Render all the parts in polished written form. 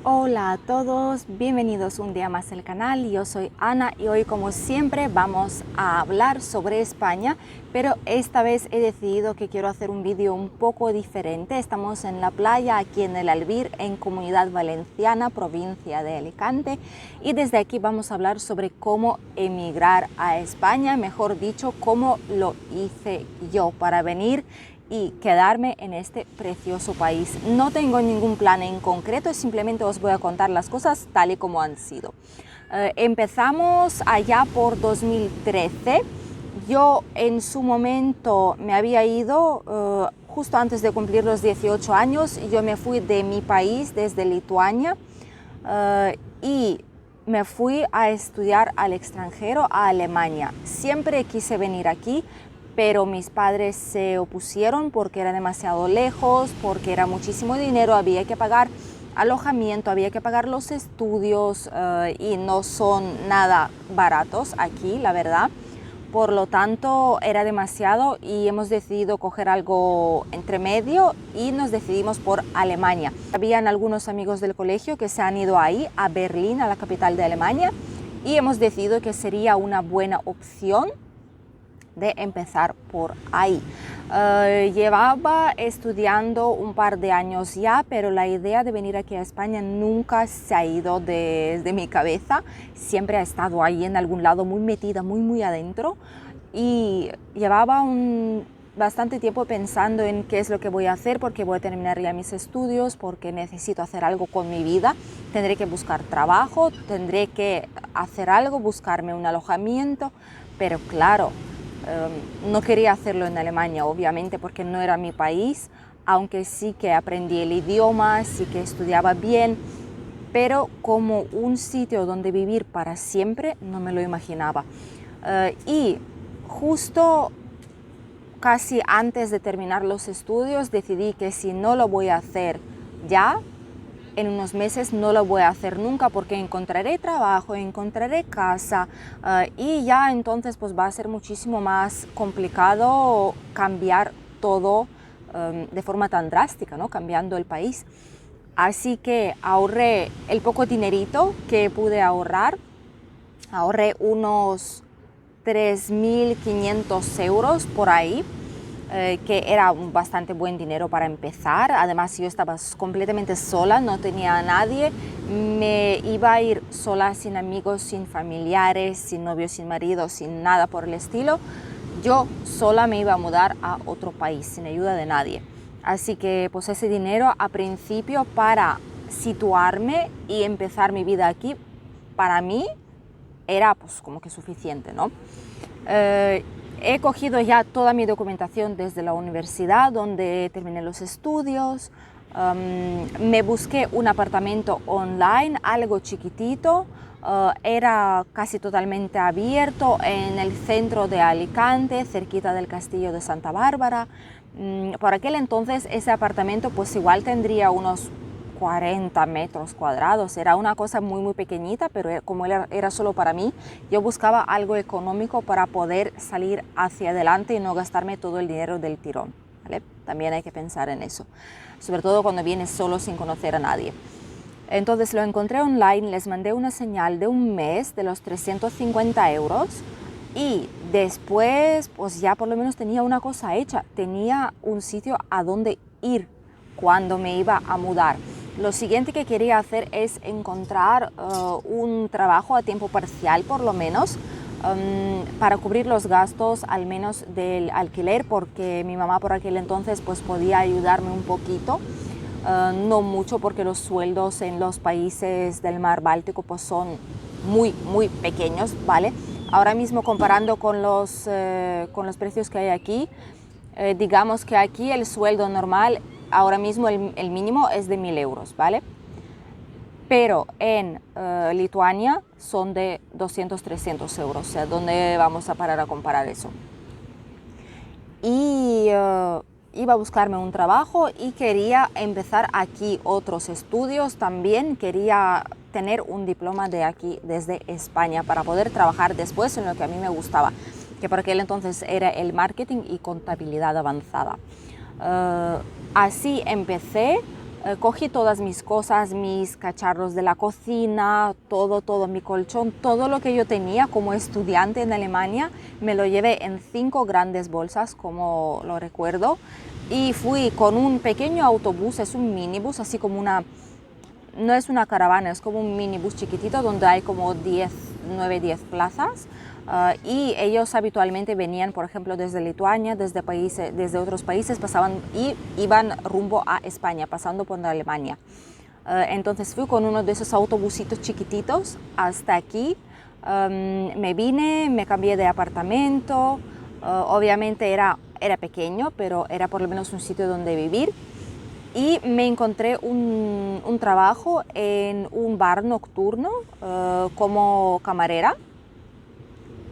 Hola a todos, bienvenidos un día más al canal. Yo soy Ana y hoy, como siempre, vamos a hablar sobre España, pero esta vez he decidido que quiero hacer un vídeo un poco diferente. Estamos en la playa aquí en el Albir, en Comunidad Valenciana, provincia de Alicante, y desde aquí vamos a hablar sobre cómo emigrar a España, mejor dicho, cómo lo hice yo para venir y quedarme en este precioso país. No tengo ningún plan en concreto, simplemente os voy a contar las cosas tal y como han sido. Empezamos allá por 2013. Yo en su momento me había ido justo antes de cumplir los 18 años. Yo me fui de mi país, desde Lituania, y me fui a estudiar al extranjero, a Alemania. Siempre quise venir aquí, pero mis padres se opusieron porque era demasiado lejos, porque era muchísimo dinero, había que pagar alojamiento, había que pagar los estudios y no son nada baratos aquí, la verdad. Por lo tanto, era demasiado y hemos decidido coger algo entre medio y nos decidimos por Alemania. Habían algunos amigos del colegio que se han ido ahí, a Berlín, a la capital de Alemania, y hemos decidido que sería una buena opción de empezar por ahí. Llevaba estudiando un par de años ya, pero la idea de venir aquí a España nunca se ha ido de mi cabeza. Siempre ha estado ahí en algún lado, muy metida, muy adentro. Y llevaba bastante tiempo pensando en qué es lo que voy a hacer, porque voy a terminar ya mis estudios, porque necesito hacer algo con mi vida. Tendré que buscar trabajo, tendré que hacer algo, buscarme un alojamiento, pero claro, no quería hacerlo en Alemania, obviamente, porque no era mi país, aunque sí que aprendí el idioma, sí que estudiaba bien, pero como un sitio donde vivir para siempre no me lo imaginaba. Y justo casi antes de terminar los estudios decidí que si no lo voy a hacer ya, en unos meses no lo voy a hacer nunca, porque encontraré trabajo, encontraré casa y ya entonces pues va a ser muchísimo más complicado cambiar todo de forma tan drástica, ¿no? Cambiando el país. Así que ahorré el poco dinerito que pude ahorrar, ahorré unos 3.500 euros por ahí, que era un bastante buen dinero para empezar. Además, yo estaba completamente sola, no tenía a nadie, me iba a ir sola, sin amigos, sin familiares, sin novio, sin marido, sin nada por el estilo. Yo sola me iba a mudar a otro país, sin ayuda de nadie. Así que pues ese dinero a principio, para situarme y empezar mi vida aquí, para mí era pues como que suficiente, ¿no? He cogido ya toda mi documentación desde la universidad, donde terminé los estudios. Me busqué un apartamento online, algo chiquitito. Era casi totalmente abierto en el centro de Alicante, cerquita del castillo de Santa Bárbara. Por aquel entonces ese apartamento pues igual tendría unos 40 metros cuadrados, era una cosa muy pequeñita, pero como era solo para mí, yo buscaba algo económico para poder salir hacia adelante y no gastarme todo el dinero del tirón, ¿vale? También hay que pensar en eso, sobre todo cuando vienes solo sin conocer a nadie. Entonces lo encontré online, les mandé una señal de un mes de los 350 euros y después pues ya por lo menos tenía una cosa hecha, tenía un sitio a donde ir cuando me iba a mudar. Lo siguiente que quería hacer es encontrar un trabajo a tiempo parcial, por lo menos, para cubrir los gastos al menos del alquiler, porque mi mamá por aquel entonces pues podía ayudarme un poquito, no mucho, porque los sueldos en los países del mar Báltico pues son muy pequeños, ¿vale? Ahora mismo, comparando con los precios que hay aquí, digamos que aquí el sueldo normal, ahora mismo el mínimo es de 1.000 euros, ¿vale? Pero en Lituania son de 200-300 euros, o sea, ¿dónde vamos a parar a comparar eso? Y iba a buscarme un trabajo y quería empezar aquí otros estudios también. Quería tener un diploma de aquí, desde España, para poder trabajar después en lo que a mí me gustaba, que por aquel entonces era el marketing y contabilidad avanzada. Así empecé. Cogí todas mis cosas, mis cacharros de la cocina, todo mi colchón, todo lo que yo tenía como estudiante en Alemania, me lo llevé en 5 grandes bolsas, como lo recuerdo, y fui con un pequeño autobús, es un minibús, así como no es una caravana, es como un minibús chiquitito donde hay como 9, 10 plazas. Y ellos habitualmente venían, por ejemplo, desde Lituania, desde otros países, pasaban y iban rumbo a España, pasando por Alemania. Entonces fui con uno de esos autobusitos chiquititos hasta aquí. Me vine, me cambié de apartamento. Obviamente era pequeño, pero era por lo menos un sitio donde vivir. Y me encontré un trabajo en un bar nocturno como camarera,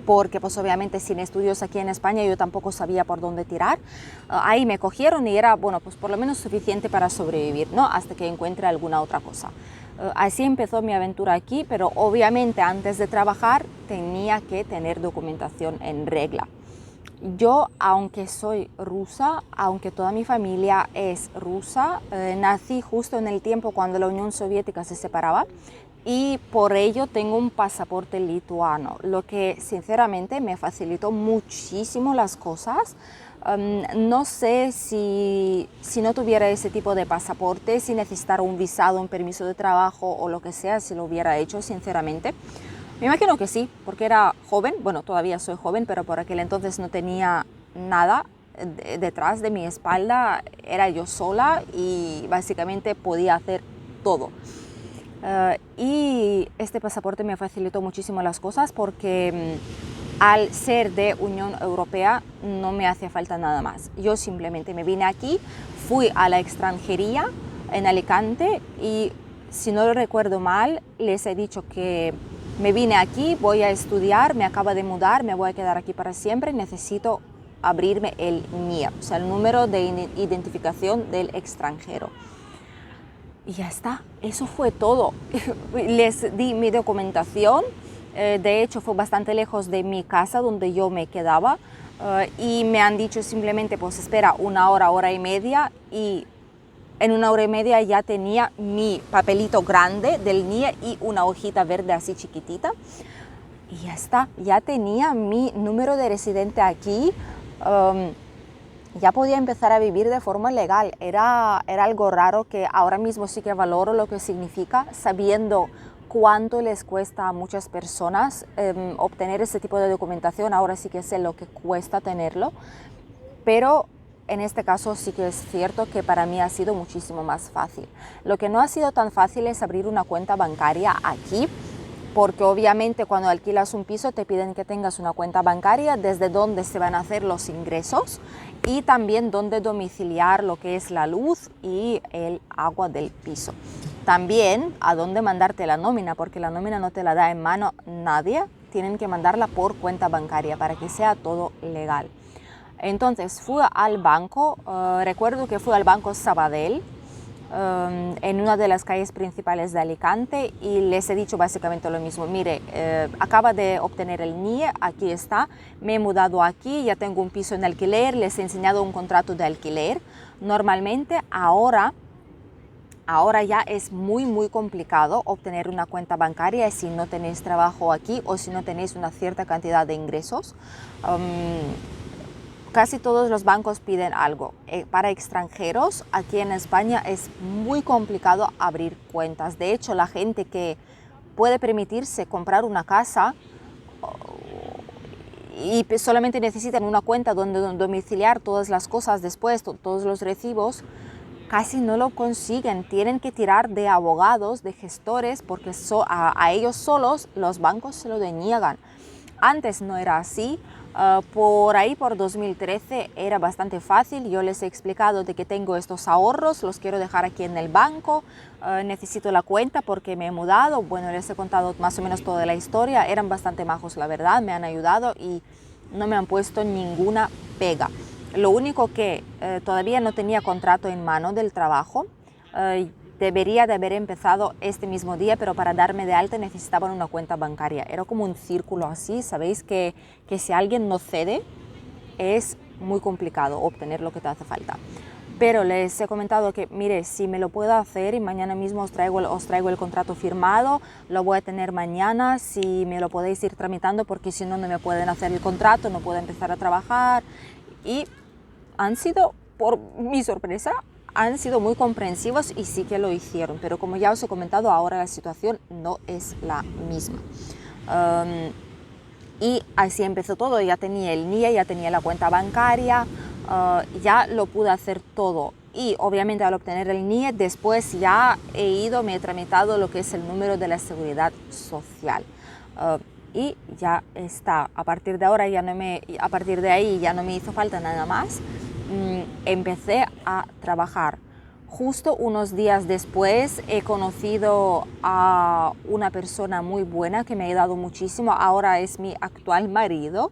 porque pues obviamente sin estudios aquí en España yo tampoco sabía por dónde tirar. Ahí me cogieron y era, bueno, pues por lo menos suficiente para sobrevivir, ¿no? Hasta que encuentre alguna otra cosa. Así empezó mi aventura aquí, pero obviamente antes de trabajar tenía que tener documentación en regla. Yo, aunque soy rusa, aunque toda mi familia es rusa, nací justo en el tiempo cuando la Unión Soviética se separaba y por ello tengo un pasaporte lituano, lo que sinceramente me facilitó muchísimo las cosas. No sé si no tuviera ese tipo de pasaporte, si necesitara un visado, un permiso de trabajo o lo que sea, si lo hubiera hecho, sinceramente. Me imagino que sí, porque era joven, bueno, todavía soy joven, pero por aquel entonces no tenía nada detrás de mi espalda, era yo sola y básicamente podía hacer todo. Y este pasaporte me facilitó muchísimo las cosas porque al ser de Unión Europea no me hacía falta nada más. Yo simplemente me vine aquí, fui a la extranjería en Alicante y si no lo recuerdo mal, les he dicho que me vine aquí, voy a estudiar, me acabo de mudar, me voy a quedar aquí para siempre, necesito abrirme el NIE, o sea, el número de identificación del extranjero. Y ya está, eso fue todo. Les di mi documentación, de hecho fue bastante lejos de mi casa donde yo me quedaba y me han dicho simplemente pues espera 1 hora, 1 hora y media y en 1 hora y media ya tenía mi papelito grande del NIE y una hojita verde así chiquitita y ya está, ya tenía mi número de residente aquí. Ya podía empezar a vivir de forma legal. Era algo raro que ahora mismo sí que valoro lo que significa, sabiendo cuánto les cuesta a muchas personas obtener ese tipo de documentación. Ahora sí que sé lo que cuesta tenerlo, pero en este caso sí que es cierto que para mí ha sido muchísimo más fácil. Lo que no ha sido tan fácil es abrir una cuenta bancaria aquí, porque obviamente cuando alquilas un piso te piden que tengas una cuenta bancaria desde donde se van a hacer los ingresos y también donde domiciliar lo que es la luz y el agua del piso. También a dónde mandarte la nómina, porque la nómina no te la da en mano nadie, tienen que mandarla por cuenta bancaria para que sea todo legal. Entonces fui al banco, recuerdo que fui al Banco Sabadell, en una de las calles principales de Alicante y les he dicho básicamente lo mismo. Mire, acaba de obtener el NIE, aquí está, me he mudado aquí, ya tengo un piso en alquiler, les he enseñado un contrato de alquiler. Normalmente ahora ya es muy complicado obtener una cuenta bancaria si no tenéis trabajo aquí o si no tenéis una cierta cantidad de ingresos. Casi todos los bancos piden algo. Para extranjeros, aquí en España es muy complicado abrir cuentas. De hecho, la gente que puede permitirse comprar una casa y solamente necesitan una cuenta donde domiciliar todas las cosas después, todos los recibos, casi no lo consiguen. Tienen que tirar de abogados, de gestores, porque a ellos solos los bancos se lo deniegan. Antes no era así. Por ahí, por 2013, era bastante fácil. Yo les he explicado de que tengo estos ahorros, los quiero dejar aquí en el banco, necesito la cuenta porque me he mudado. Bueno, les he contado más o menos toda la historia. Eran bastante majos, la verdad, me han ayudado y no me han puesto ninguna pega. Lo único que todavía no tenía contrato en mano del trabajo. Debería de haber empezado este mismo día, pero para darme de alta necesitaban una cuenta bancaria. Era como un círculo así, sabéis que si alguien no cede es muy complicado obtener lo que te hace falta. pero les he comentado que, mire, si me lo puedo hacer y mañana mismo os traigo el contrato firmado, lo voy a tener mañana, si me lo podéis ir tramitando, porque si no, no me pueden hacer el contrato, no puedo empezar a trabajar. Y han sido, por mi sorpresa, han sido muy comprensivos y sí que lo hicieron, pero como ya os he comentado, ahora la situación no es la misma. Y así empezó todo, ya tenía el NIE, ya tenía la cuenta bancaria, ya lo pude hacer todo. Y obviamente al obtener el NIE, después ya me he tramitado lo que es el número de la seguridad social. Y ya está. A partir de ahí ya no me hizo falta nada más. Empecé a trabajar. Justo unos días después he conocido a una persona muy buena que me ha ayudado muchísimo. Ahora es mi actual marido.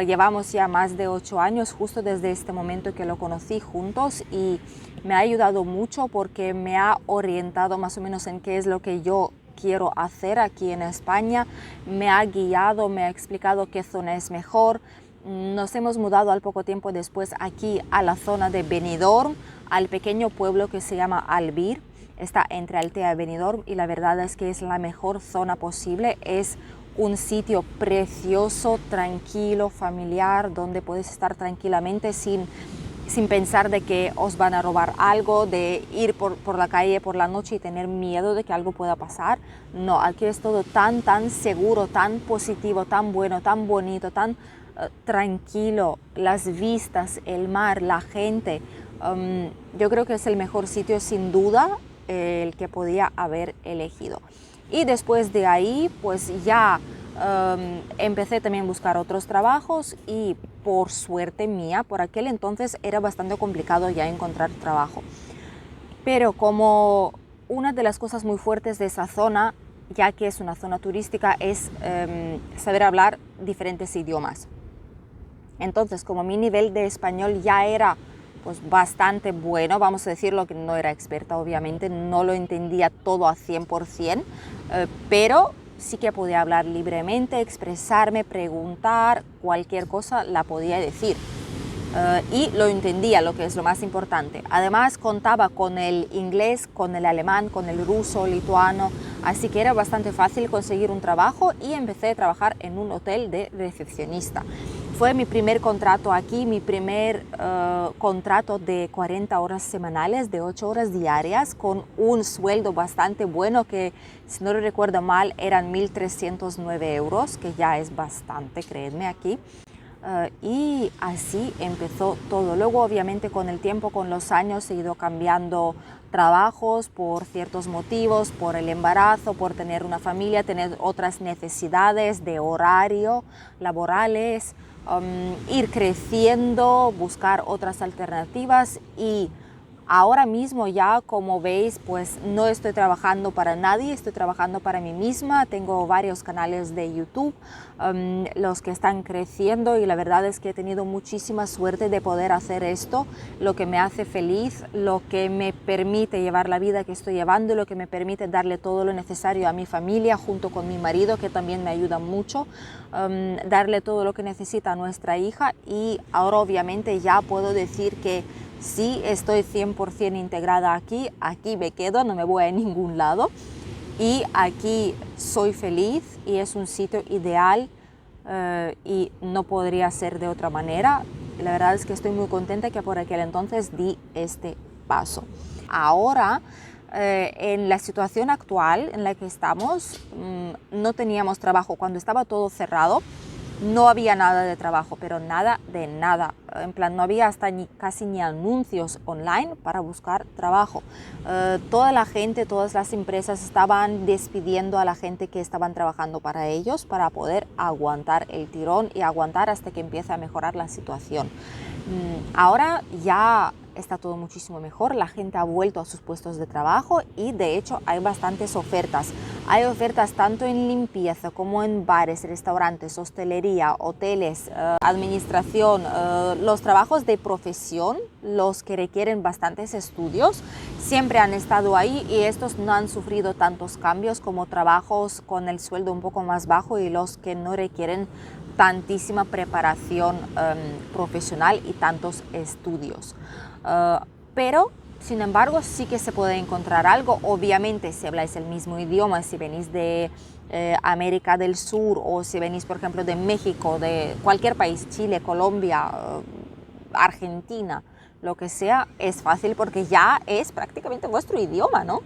Llevamos ya más de 8 años justo desde este momento que lo conocí juntos, y me ha ayudado mucho porque me ha orientado más o menos en qué es lo que yo quiero hacer aquí en España. Me ha guiado, me ha explicado qué zona es mejor. Nos hemos mudado al poco tiempo después aquí a la zona de Benidorm, al pequeño pueblo que se llama Albir. Está entre Altea y Benidorm y la verdad es que es la mejor zona posible. Es un sitio precioso, tranquilo, familiar, donde puedes estar tranquilamente sin pensar de que os van a robar algo, de ir por la calle por la noche y tener miedo de que algo pueda pasar. No, aquí es todo tan seguro, tan positivo, tan bueno, tan bonito, tan tranquilo. Las vistas, el mar, la gente. Yo creo que es el mejor sitio sin duda el que podía haber elegido. Y después de ahí pues ya empecé también a buscar otros trabajos, y por suerte mía, por aquel entonces era bastante complicado ya encontrar trabajo. Pero como una de las cosas muy fuertes de esa zona, ya que es una zona turística, es saber hablar diferentes idiomas. Entonces, como mi nivel de español ya era pues bastante bueno, vamos a decirlo, que no era experta, obviamente, no lo entendía todo a 100%, pero sí que podía hablar libremente, expresarme, preguntar, cualquier cosa la podía decir. Y lo entendía, lo que es lo más importante. Además contaba con el inglés, con el alemán, con el ruso, lituano, así que era bastante fácil conseguir un trabajo, y empecé a trabajar en un hotel de recepcionista. Fue mi primer contrato aquí, mi primer contrato de 40 horas semanales, de 8 horas diarias, con un sueldo bastante bueno que, si no lo recuerdo mal, eran 1.309 euros, que ya es bastante, créanme, aquí. Y así empezó todo. Luego, obviamente, con el tiempo, con los años, he ido cambiando trabajos por ciertos motivos, por el embarazo, por tener una familia, tener otras necesidades de horario laborales, ir creciendo, buscar otras alternativas. Y ahora mismo ya, como veis, pues no estoy trabajando para nadie, estoy trabajando para mí misma. Tengo varios canales de YouTube, los que están creciendo, y la verdad es que he tenido muchísima suerte de poder hacer esto, lo que me hace feliz, lo que me permite llevar la vida que estoy llevando, lo que me permite darle todo lo necesario a mi familia junto con mi marido, que también me ayuda mucho, darle todo lo que necesita a nuestra hija. Y ahora obviamente ya puedo decir que sí, estoy 100% integrada aquí me quedo, no me voy a ningún lado, y aquí soy feliz, y es un sitio ideal, y no podría ser de otra manera. La verdad es que estoy muy contenta que por aquel entonces di este paso. Ahora, en la situación actual en la que estamos, no teníamos trabajo. Cuando estaba todo cerrado, no había nada de trabajo, pero nada de nada. En plan, no había hasta casi ni anuncios online para buscar trabajo. Toda la gente, todas las empresas estaban despidiendo a la gente que estaban trabajando para ellos, para poder aguantar el tirón y aguantar hasta que empiece a mejorar la situación. Ahora ya está todo muchísimo mejor, la gente ha vuelto a sus puestos de trabajo, y de hecho hay bastantes ofertas. Hay ofertas tanto en limpieza como en bares, restaurantes, hostelería, hoteles, administración, los trabajos de profesión, los que requieren bastantes estudios, siempre han estado ahí, y estos no han sufrido tantos cambios como trabajos con el sueldo un poco más bajo y los que no requieren tantísima preparación profesional y tantos estudios. pero sin embargo sí que se puede encontrar algo. Obviamente si habláis el mismo idioma, si venís de América del Sur o si venís por ejemplo de México, de cualquier país, Chile, Colombia, Argentina, lo que sea, es fácil porque ya es prácticamente vuestro idioma, ¿no?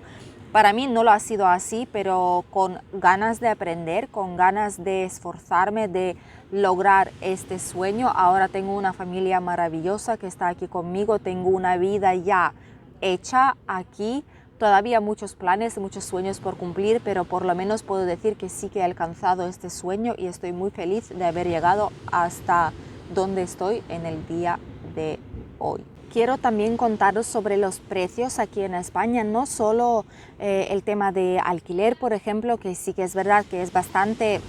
Para mí no lo ha sido así, pero con ganas de aprender, con ganas de esforzarme, de lograr este sueño. Ahora tengo una familia maravillosa que está aquí conmigo, tengo una vida ya hecha aquí, todavía muchos planes, muchos sueños por cumplir, pero por lo menos puedo decir que sí que he alcanzado este sueño y estoy muy feliz de haber llegado hasta donde estoy en el día de hoy. Quiero también contaros sobre los precios aquí en España, no solo el tema de alquiler, por ejemplo, que sí que es verdad que es bastante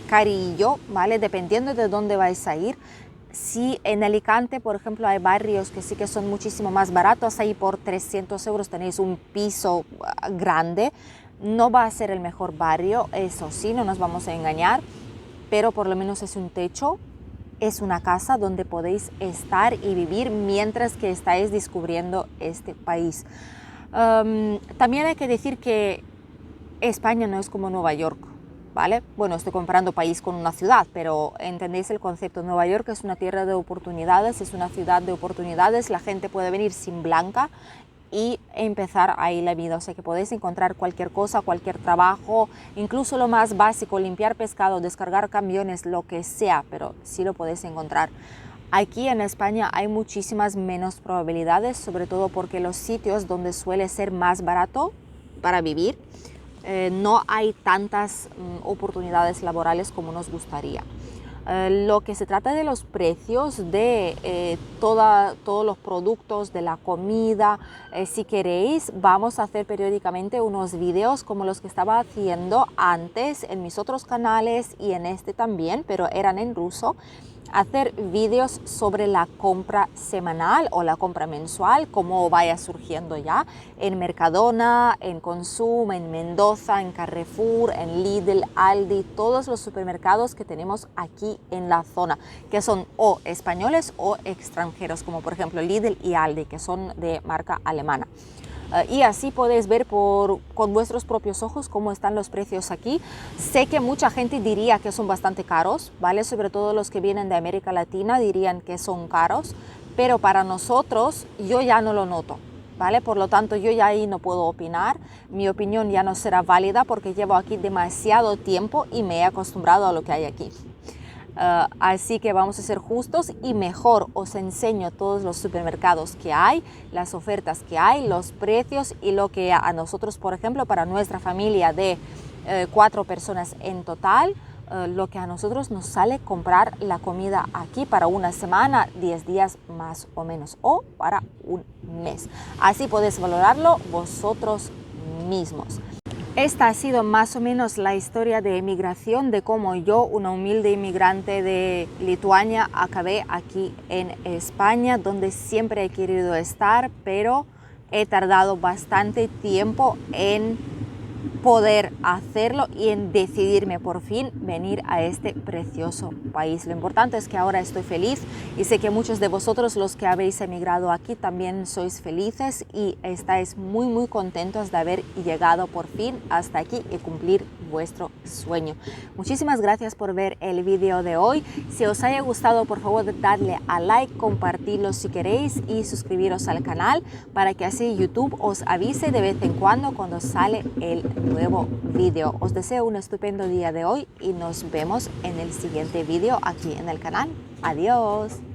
carillo, ¿vale? Dependiendo de dónde vais a ir. Si en Alicante, por ejemplo, hay barrios que sí que son muchísimo más baratos, ahí por 300 euros tenéis un piso grande. No va a ser el mejor barrio, eso sí, no nos vamos a engañar, pero por lo menos es un techo. Es una casa donde podéis estar y vivir mientras que estáis descubriendo este país. También hay que decir que España no es como Nueva York, ¿vale? Bueno, estoy comparando país con una ciudad, pero entendéis el concepto. Nueva York es una tierra de oportunidades, es una ciudad de oportunidades. La gente puede venir sin blanca y empezar ahí la vida, o sea que podéis encontrar cualquier cosa, cualquier trabajo, incluso lo más básico, limpiar pescado, descargar camiones, lo que sea, pero sí lo podéis encontrar. Aquí en España hay muchísimas menos probabilidades, sobre todo porque los sitios donde suele ser más barato para vivir, no hay tantas oportunidades laborales como nos gustaría. Lo que se trata de los precios de todos los productos, de la comida, si queréis vamos a hacer periódicamente unos videos como los que estaba haciendo antes en mis otros canales y en este también, pero eran en ruso. Hacer vídeos sobre la compra semanal o la compra mensual, como vaya surgiendo ya en Mercadona, en Consum, en Mendoza, en Carrefour, en Lidl, Aldi, todos los supermercados que tenemos aquí en la zona, que son o españoles o extranjeros, como por ejemplo Lidl y Aldi, que son de marca alemana. Y así podéis ver con vuestros propios ojos cómo están los precios aquí. Sé que mucha gente diría que son bastante caros, ¿vale? Sobre todo los que vienen de América Latina dirían que son caros, pero para nosotros yo ya no lo noto, ¿vale? Por lo tanto, yo ya ahí no puedo opinar. Mi opinión ya no será válida porque llevo aquí demasiado tiempo y me he acostumbrado a lo que hay aquí. Así que vamos a ser justos y mejor os enseño todos los supermercados que hay, las ofertas que hay, los precios y lo que a nosotros, por ejemplo, para nuestra familia de 4 personas en total, lo que a nosotros nos sale comprar la comida aquí para una semana, 10 días más o menos, o para un mes. Así podéis valorarlo vosotros mismos. Esta ha sido más o menos la historia de emigración, de cómo yo, una humilde inmigrante de Lituania, acabé aquí en España, donde siempre he querido estar, pero he tardado bastante tiempo en poder hacerlo y en decidirme por fin venir a este precioso país. Lo importante es que ahora estoy feliz y sé que muchos de vosotros, los que habéis emigrado aquí, también sois felices y estáis muy contentos de haber llegado por fin hasta aquí y cumplir vuestro sueño. Muchísimas gracias por ver el vídeo de hoy. Si os haya gustado, por favor dadle a like, compartirlo si queréis y suscribiros al canal para que así YouTube os avise de vez en cuando sale el nuevo vídeo. Os deseo un estupendo día de hoy y nos vemos en el siguiente vídeo aquí en el canal. Adiós.